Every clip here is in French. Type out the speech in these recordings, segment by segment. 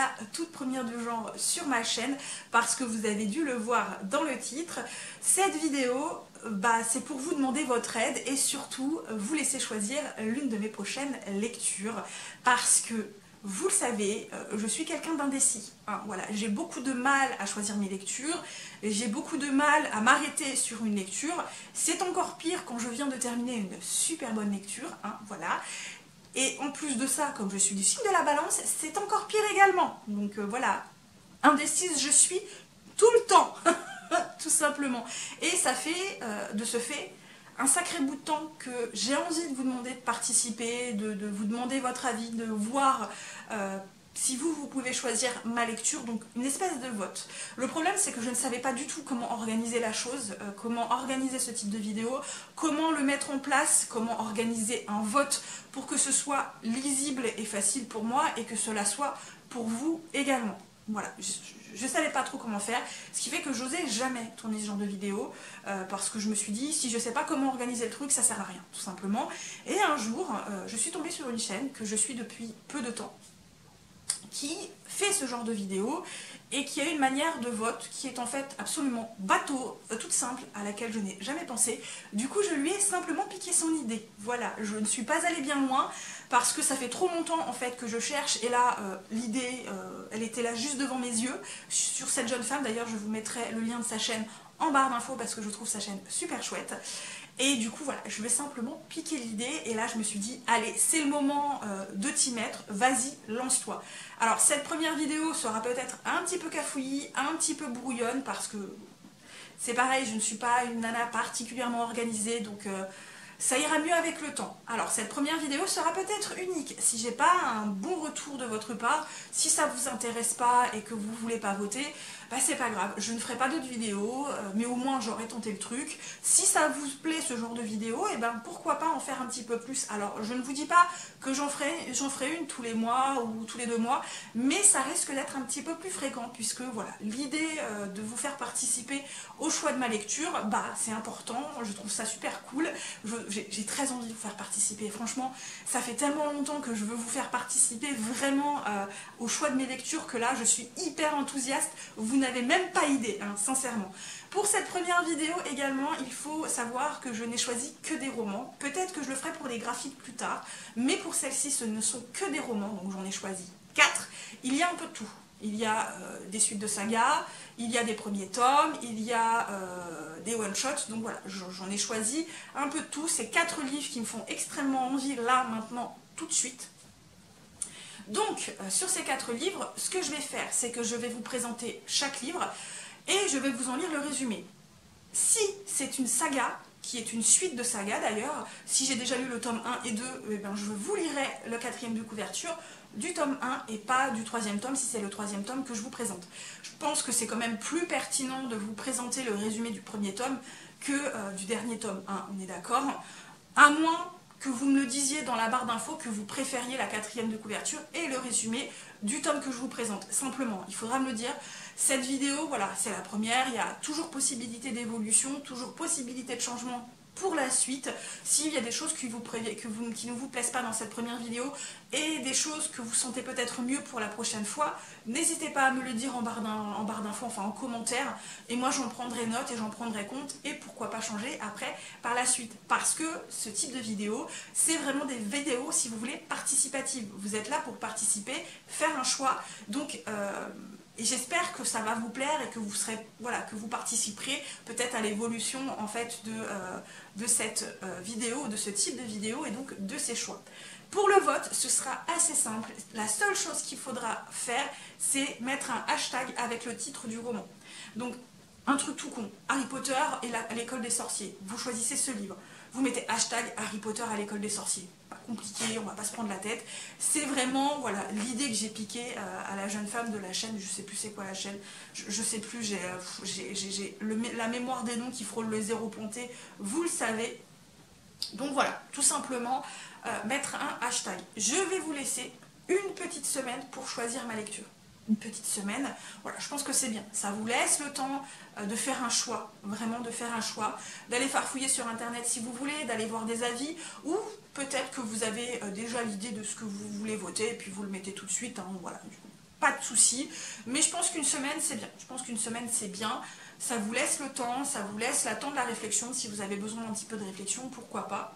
la toute première du genre sur ma chaîne parce que vous avez dû le voir dans le titre. Cette vidéo, c'est pour vous demander votre aide et surtout vous laisser choisir l'une de mes prochaines lectures parce que vous le savez, je suis quelqu'un d'indécis. Hein, voilà, j'ai beaucoup de mal à choisir mes lectures, j'ai beaucoup de mal à m'arrêter sur une lecture. C'est encore pire quand je viens de terminer une super bonne lecture. Hein, voilà. Et en plus de ça, comme je suis du signe de la balance, c'est encore pire également. Donc voilà, indécise je suis tout le temps, tout simplement. Et ça fait, de ce fait, un sacré bout de temps que j'ai envie de vous demander de participer, de vous demander votre avis, de voir si vous pouvez choisir ma lecture, donc une espèce de vote. Le problème, c'est que je ne savais pas du tout comment organiser la chose, comment organiser ce type de vidéo, comment le mettre en place, comment organiser un vote pour que ce soit lisible et facile pour moi et que cela soit pour vous également. Voilà, je ne savais pas trop comment faire, ce qui fait que j'osais jamais tourner ce genre de vidéo parce que je me suis dit, si je ne sais pas comment organiser le truc, ça sert à rien, tout simplement. Et un jour, je suis tombée sur une chaîne que je suis depuis peu de temps, qui fait ce genre de vidéo et qui a une manière de vote qui est en fait absolument bateau, toute simple, à laquelle je n'ai jamais pensé. Du coup, je lui ai simplement piqué son idée. Voilà, je ne suis pas allée bien loin parce que ça fait trop longtemps en fait que je cherche et là, l'idée, elle était là juste devant mes yeux sur cette jeune femme. D'ailleurs, je vous mettrai le lien de sa chaîne en barre d'infos parce que je trouve sa chaîne super chouette. Et du coup, voilà, je vais simplement piquer l'idée. Et là, je me suis dit, allez, c'est le moment de t'y mettre. Vas-y, lance-toi. Alors, cette première vidéo sera peut-être un petit peu cafouillie, un petit peu brouillonne, parce que c'est pareil, je ne suis pas une nana particulièrement organisée, donc ça ira mieux avec le temps. Alors, cette première vidéo sera peut-être unique. Si j'ai pas un bon retour de votre part, si ça vous intéresse pas et que vous voulez pas voter, c'est pas grave, je ne ferai pas d'autres vidéos, mais au moins j'aurai tenté le truc. Si ça vous plaît ce genre de vidéo, et pourquoi pas en faire un petit peu plus. Alors je ne vous dis pas que j'en ferai une tous les mois ou tous les 2 mois, mais ça risque d'être un petit peu plus fréquent, puisque voilà, l'idée de vous faire participer au choix de ma lecture, c'est important, je trouve ça super cool, j'ai très envie de vous faire participer, franchement, ça fait tellement longtemps que je veux vous faire participer vraiment au choix de mes lectures que là je suis hyper enthousiaste. Vous n'avez même pas idée, hein, sincèrement. Pour cette première vidéo également, il faut savoir que je n'ai choisi que des romans. Peut-être que je le ferai pour des graphiques plus tard, mais pour celle-ci, ce ne sont que des romans, donc j'en ai choisi 4. Il y a un peu de tout. Il y a des suites de sagas, il y a des premiers tomes, il y a des one-shots, donc voilà, j'en ai choisi un peu de tout. C'est 4 livres qui me font extrêmement envie, là, maintenant, tout de suite. Donc, sur ces 4 livres, ce que je vais faire, c'est que je vais vous présenter chaque livre et je vais vous en lire le résumé. Si c'est une saga, qui est une suite de sagas d'ailleurs, si j'ai déjà lu le tome 1 et 2, je vous lirai le 4e de couverture du tome 1 et pas du 3e tome si c'est le 3e tome que je vous présente. Je pense que c'est quand même plus pertinent de vous présenter le résumé du premier tome que du dernier tome 1, on est d'accord? À moins que vous me le disiez dans la barre d'infos que vous préfériez la 4e de couverture et le résumé du tome que je vous présente. Simplement, il faudra me le dire. Cette vidéo, voilà, c'est la première. Il y a toujours possibilité d'évolution, toujours possibilité de changement pour la suite. S'il y a des choses qui ne vous plaisent pas dans cette première vidéo et des choses que vous sentez peut-être mieux pour la prochaine fois, n'hésitez pas à me le dire en barre d'infos, enfin en commentaire, et moi j'en prendrai note et j'en prendrai compte et pourquoi pas changer après par la suite. Parce que ce type de vidéo, c'est vraiment des vidéos, si vous voulez, participatives. Vous êtes là pour participer, faire un choix, donc et j'espère que ça va vous plaire et que vous serez, voilà, que vous participerez peut-être à l'évolution en fait de cette vidéo, de ce type de vidéo et donc de ces choix. Pour le vote, ce sera assez simple. La seule chose qu'il faudra faire, c'est mettre un hashtag avec le titre du roman. Donc, un truc tout con, Harry Potter et l'école des sorciers. Vous choisissez ce livre. Vous mettez hashtag Harry Potter à l'école des sorciers. Pas compliqué, on va pas se prendre la tête. C'est vraiment voilà l'idée que j'ai piquée à la jeune femme de la chaîne. Je sais plus c'est quoi la chaîne. Je sais plus, j'ai la mémoire des noms qui frôle le zéro pointé. Vous le savez. Donc voilà, tout simplement mettre un hashtag. Je vais vous laisser une petite semaine pour choisir ma lecture. Une petite semaine, voilà, je pense que c'est bien. Ça vous laisse le temps de faire un choix, vraiment de faire un choix, d'aller farfouiller sur internet si vous voulez, d'aller voir des avis, ou peut-être que vous avez déjà l'idée de ce que vous voulez voter, et puis vous le mettez tout de suite, hein, voilà. pas de souci. Mais je pense qu'une semaine, c'est bien. Je pense qu'une semaine, c'est bien. Ça vous laisse le temps, ça vous laisse la temps de la réflexion. Si vous avez besoin d'un petit peu de réflexion, pourquoi pas.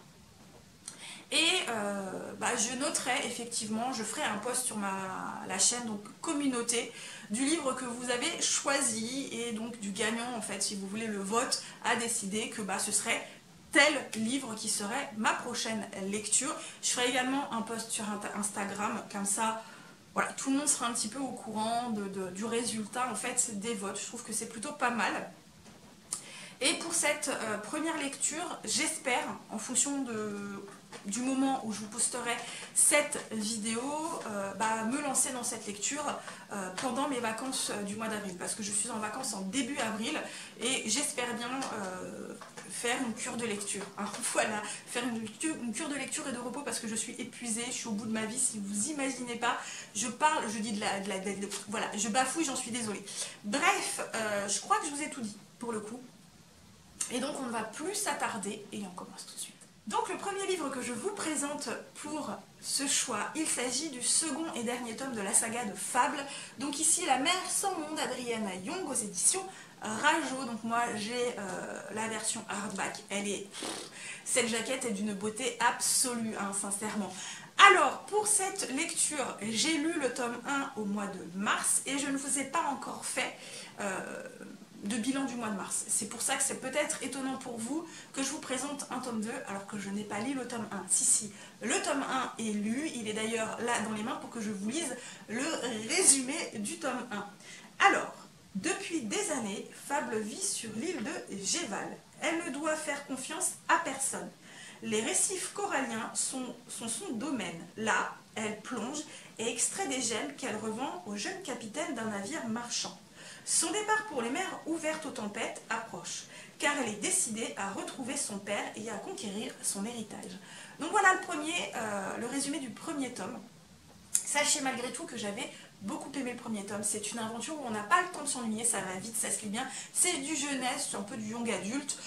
Et je noterai effectivement, je ferai un post sur la chaîne, donc communauté, du livre que vous avez choisi et donc du gagnant en fait, si vous voulez, le vote a décidé que ce serait tel livre qui serait ma prochaine lecture. Je ferai également un post sur Instagram, comme ça, voilà, tout le monde sera un petit peu au courant du résultat en fait des votes. Je trouve que c'est plutôt pas mal. Et pour cette première lecture, j'espère, en fonction du moment où je vous posterai cette vidéo, me lancer dans cette lecture pendant mes vacances du mois d'avril, parce que je suis en vacances en début avril et j'espère bien faire une cure de lecture. Alors, voilà, faire une cure de lecture et de repos parce que je suis épuisée, je suis au bout de ma vie, si vous imaginez pas, je parle, je dis voilà, je bafouille, j'en suis désolée. Bref, je crois que je vous ai tout dit pour le coup. Et donc on ne va plus s'attarder et on commence tout de suite. Donc le premier livre que je vous présente pour ce choix, il s'agit du second et dernier tome de la saga de Fables. Donc ici La mer sans nom d'Adrienne Young aux éditions Rajo. Donc moi j'ai la version hardback, cette jaquette est d'une beauté absolue, hein, sincèrement. Alors, pour cette lecture, j'ai lu le tome 1 au mois de mars et je ne vous ai pas encore fait de bilan du mois de mars. C'est pour ça que c'est peut-être étonnant pour vous que je vous présente un tome 2 alors que je n'ai pas lu le tome 1. Si, le tome 1 est lu, il est d'ailleurs là dans les mains pour que je vous lise le résumé du tome 1. Alors, depuis des années, Fable vit sur l'île de Géval. Elle ne doit faire confiance à personne. Les récifs coralliens sont son domaine. Là, elle plonge et extrait des gemmes qu'elle revend au jeune capitaine d'un navire marchand. Son départ pour les mers ouvertes aux tempêtes approche, car elle est décidée à retrouver son père et à conquérir son héritage. Donc voilà le résumé du premier tome. Sachez malgré tout que j'avais beaucoup aimé le premier tome. C'est une aventure où on n'a pas le temps de s'ennuyer, ça va vite, ça se lit bien. C'est du jeunesse, c'est un peu du young adulte,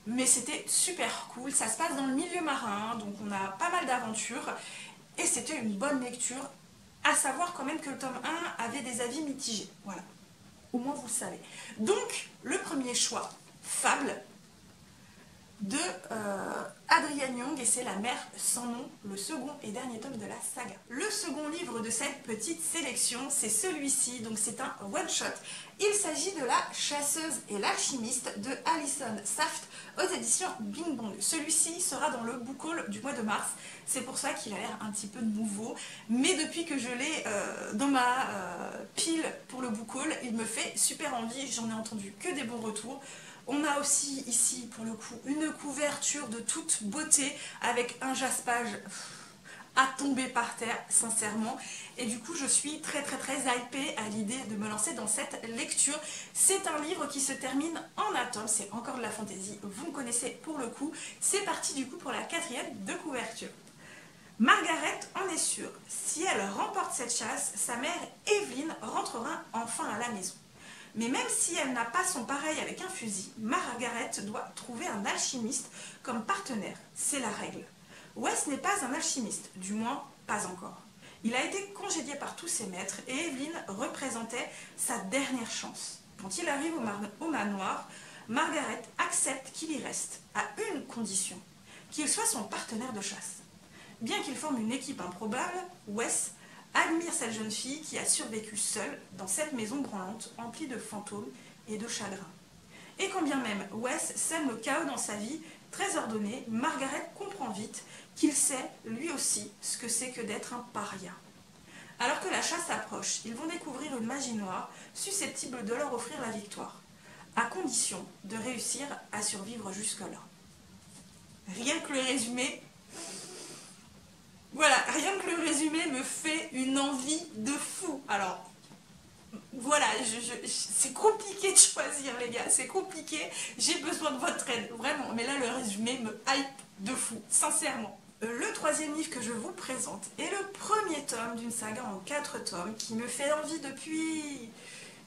mais c'était super cool. Ça se passe dans le milieu marin, donc on a pas mal d'aventures, et c'était une bonne lecture. À savoir quand même que le tome 1 avait des avis mitigés, voilà. Au moins vous le savez. Donc, le premier choix, Fable, de Adrienne Young, et c'est La mer sans nom, le second et dernier tome de la saga. Le second livre de cette petite sélection, c'est celui-ci, donc c'est un one-shot. Il s'agit de La chasseuse et l'alchimiste de Alison Saft aux éditions Bing Bong. Celui-ci sera dans le book haul du mois de mars, c'est pour ça qu'il a l'air un petit peu nouveau, mais depuis que je l'ai dans ma pile pour le book haul, il me fait super envie, j'en ai entendu que des bons retours. On a aussi ici, pour le coup, une couverture de toute beauté avec un jaspage à tomber par terre, sincèrement. Et du coup, je suis très hypée à l'idée de me lancer dans cette lecture. C'est un livre qui se termine en atome, c'est encore de la fantaisie, vous me connaissez pour le coup. C'est parti du coup pour la 4e de couverture. Margaret en est sûre, si elle remporte cette chasse, sa mère Evelyn rentrera enfin à la maison. Mais même si elle n'a pas son pareil avec un fusil, Margaret doit trouver un alchimiste comme partenaire. C'est la règle. Wes n'est pas un alchimiste, du moins pas encore. Il a été congédié par tous ses maîtres et Evelyn représentait sa dernière chance. Quand il arrive au manoir, Margaret accepte qu'il y reste, à une condition, qu'il soit son partenaire de chasse. Bien qu'il forme une équipe improbable, Wes admire cette jeune fille qui a survécu seule dans cette maison branlante emplie de fantômes et de chagrin. Et quand bien même Wes sème le chaos dans sa vie, très ordonnée, Margaret comprend vite qu'il sait, lui aussi, ce que c'est que d'être un paria. Alors que la chasse approche, ils vont découvrir une magie noire susceptible de leur offrir la victoire, à condition de réussir à survivre jusque-là. Rien que le résumé... Voilà, rien que le résumé me fait une envie de fou. Alors, voilà, c'est compliqué de choisir les gars, c'est compliqué. J'ai besoin de votre aide, vraiment. Mais là, le résumé me hype de fou, sincèrement. Le troisième livre que je vous présente est le premier tome d'une saga en 4 tomes qui me fait envie depuis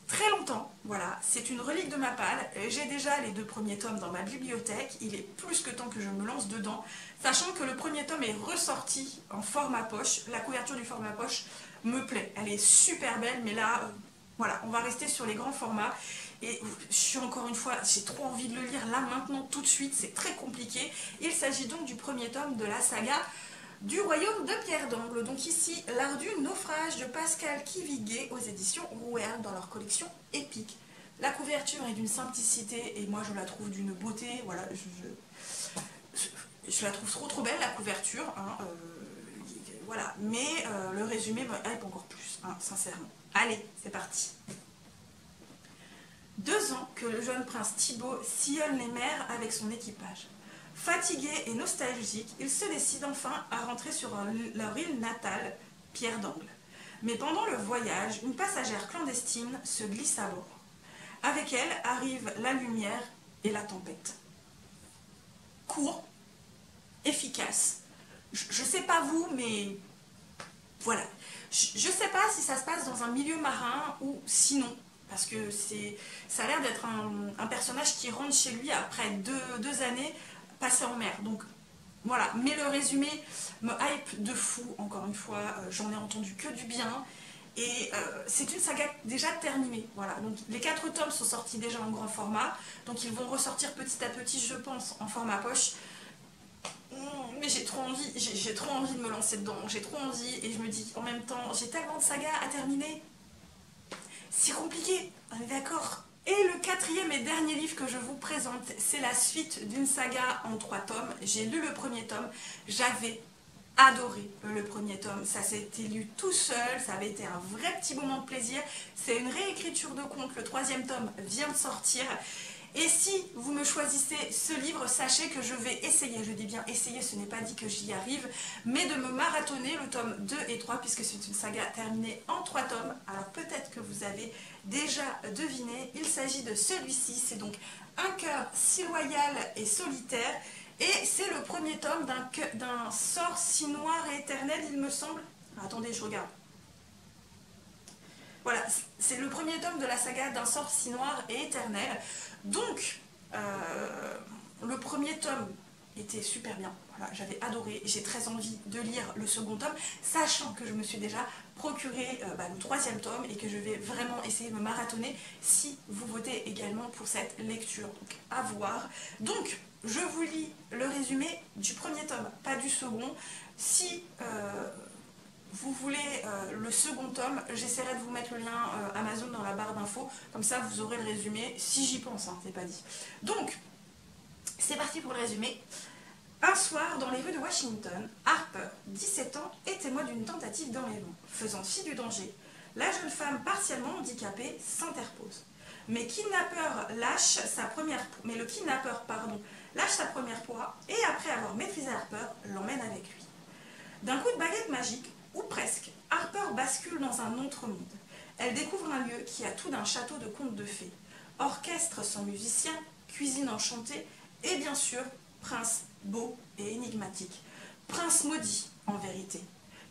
très longtemps. Voilà, c'est une relique de ma palle. J'ai déjà les 2 premiers tomes dans ma bibliothèque. Il est plus que temps que je me lance dedans. Sachant que le premier tome est ressorti en format poche. La couverture du format poche me plaît. Elle est super belle, mais là, voilà, on va rester sur les grands formats. Et je suis encore une fois, j'ai trop envie de le lire là, maintenant, tout de suite. C'est très compliqué. Il s'agit donc du premier tome de la saga du royaume de Pierre d'Angle. Donc ici, l'ardu naufrage de Pascal Quivigué aux éditions Rouergue dans leur collection épique. La couverture est d'une simplicité et moi je la trouve d'une beauté. Voilà, je la trouve trop belle la couverture. Hein, voilà, mais le résumé me hype encore plus, hein, sincèrement. Allez, c'est parti. 2 ans que le jeune prince Thibaut sillonne les mers avec son équipage. Fatigué et nostalgique, il se décide enfin à rentrer sur leur île natale, Pierre d'Angle. Mais pendant le voyage, une passagère clandestine se glisse à bord. Avec elle arrivent la lumière et la tempête. Court, efficace. Je sais pas vous, mais voilà. Je sais pas si ça se passe dans un milieu marin ou sinon. Parce que ça a l'air d'être un personnage qui rentre chez lui après deux années passées en mer. Donc voilà, mais le résumé me hype de fou, encore une fois, j'en ai entendu que du bien. Et c'est une saga déjà terminée. Voilà, donc les 4 tomes sont sortis déjà en grand format. Donc ils vont ressortir petit à petit, je pense, en format poche. Mais j'ai trop envie de me lancer dedans. J'ai trop envie et je me dis en même temps, j'ai tellement de sagas à terminer. C'est compliqué, on est d'accord. Et le 4e et dernier livre que je vous présente, c'est la suite d'une saga en 3 tomes. J'ai lu le premier tome, j'avais adoré le premier tome. Ça s'était lu tout seul, ça avait été un vrai petit moment de plaisir. C'est une réécriture de conte, le 3e tome vient de sortir. Et si vous me choisissez ce livre, sachez que je vais essayer, je dis bien essayer, ce n'est pas dit que j'y arrive, mais de me marathonner le tome 2 et 3, puisque c'est une saga terminée en 3 tomes. Alors peut-être que vous avez déjà deviné, il s'agit de celui-ci, c'est donc Un cœur si loyal et solitaire, et c'est le premier tome d'un sort si noir et éternel, il me semble. Attendez, je regarde. Voilà, c'est le premier tome de la saga d'un sort si noir et éternel. Donc, le premier tome était super bien. Voilà, j'avais adoré. J'ai très envie de lire le second tome, sachant que je me suis déjà procuré le 3e tome et que je vais vraiment essayer de me marathonner si vous votez également pour cette lecture. Donc, à voir. Donc, je vous lis le résumé du premier tome, pas du second. Si vous voulez le second tome, j'essaierai de vous mettre le lien Amazon dans la barre d'infos, comme ça vous aurez le résumé, si j'y pense, hein, c'est pas dit. Donc, c'est parti pour le résumé. Un soir, dans les rues de Washington, Harper, 17 ans, est témoin d'une tentative d'enlèvement. Faisant fi du danger, la jeune femme partiellement handicapée s'interpose. Mais le kidnappeur lâche sa première proie et après avoir maîtrisé Harper, l'emmène avec lui. D'un coup de baguette magique, ou presque, Harper bascule dans un autre monde. Elle découvre un lieu qui a tout d'un château de contes de fées. Orchestre sans musicien, cuisine enchantée et bien sûr, prince beau et énigmatique. Prince maudit, en vérité.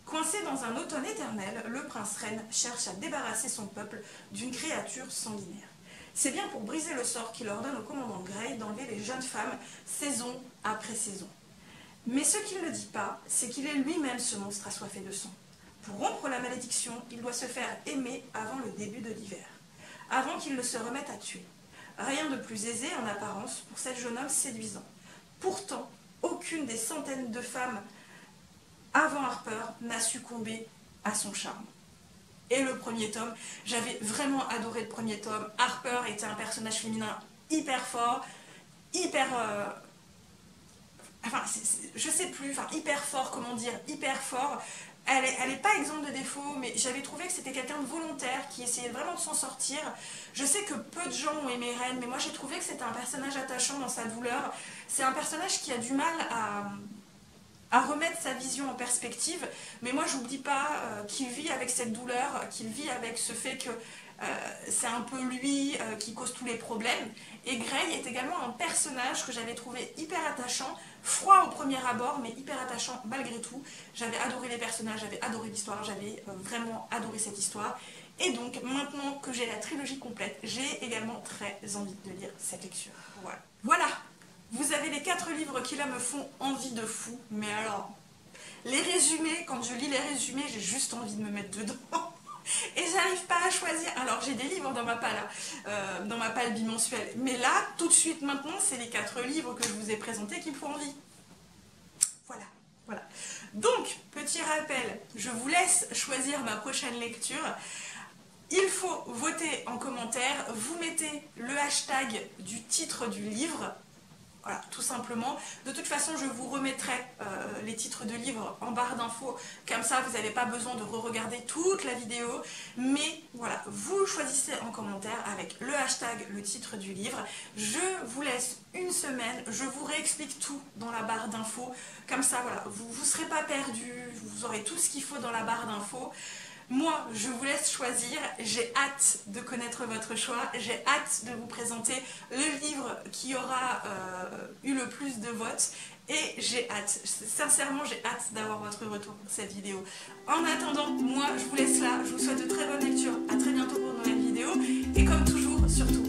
Coincé dans un automne éternel, le prince reine cherche à débarrasser son peuple d'une créature sanguinaire. C'est bien pour briser le sort qu'il ordonne au commandant Grey d'enlever les jeunes femmes saison après saison. Mais ce qu'il ne dit pas, c'est qu'il est lui-même ce monstre assoiffé de sang. Pour rompre la malédiction, il doit se faire aimer avant le début de l'hiver, avant qu'il ne se remette à tuer. Rien de plus aisé en apparence pour ce jeune homme séduisant. Pourtant, aucune des centaines de femmes avant Harper n'a succombé à son charme. Et le premier tome, j'avais vraiment adoré le premier tome. Harper était un personnage féminin hyper fort, hyper hyper fort, comment dire, hyper fort. Elle est pas exempte de défauts, mais j'avais trouvé que c'était quelqu'un de volontaire, qui essayait vraiment de s'en sortir. Je sais que peu de gens ont aimé Reine, mais moi j'ai trouvé que c'était un personnage attachant dans sa douleur. C'est un personnage qui a du mal à remettre sa vision en perspective, mais moi j'oublie pas qu'il vit avec cette douleur, qu'il vit avec ce fait que c'est un peu lui qui cause tous les problèmes. Et Grey est également un personnage que j'avais trouvé hyper attachant, froid au premier abord, mais hyper attachant malgré tout. J'avais adoré les personnages, j'avais adoré l'histoire, j'avais vraiment adoré cette histoire. Et donc, maintenant que j'ai la trilogie complète, j'ai également très envie de lire cette lecture. Voilà. Voilà, vous avez les 4 livres qui là me font envie de fou, mais alors, les résumés, quand je lis les résumés, j'ai juste envie de me mettre dedans. Et j'arrive pas à choisir. Alors j'ai des livres dans ma palle bimensuelle, mais là, tout de suite maintenant, c'est les 4 livres que je vous ai présentés qui me font envie. Voilà, voilà. Donc, petit rappel, je vous laisse choisir ma prochaine lecture. Il faut voter en commentaire, vous mettez le hashtag du titre du livre. Voilà, tout simplement. De toute façon, je vous remettrai les titres de livres en barre d'infos. Comme ça, vous n'avez pas besoin de re-regarder toute la vidéo. Mais voilà, vous choisissez en commentaire avec le hashtag, le titre du livre. Je vous laisse une semaine. Je vous réexplique tout dans la barre d'infos. Comme ça, voilà, vous ne serez pas perdu. Vous aurez tout ce qu'il faut dans la barre d'infos. Moi, je vous laisse choisir, j'ai hâte de connaître votre choix, j'ai hâte de vous présenter le livre qui aura eu le plus de votes et j'ai hâte, sincèrement j'ai hâte d'avoir votre retour pour cette vidéo. En attendant, moi je vous laisse là, je vous souhaite de très bonnes lectures, à très bientôt pour une nouvelle vidéo et comme toujours, surtout,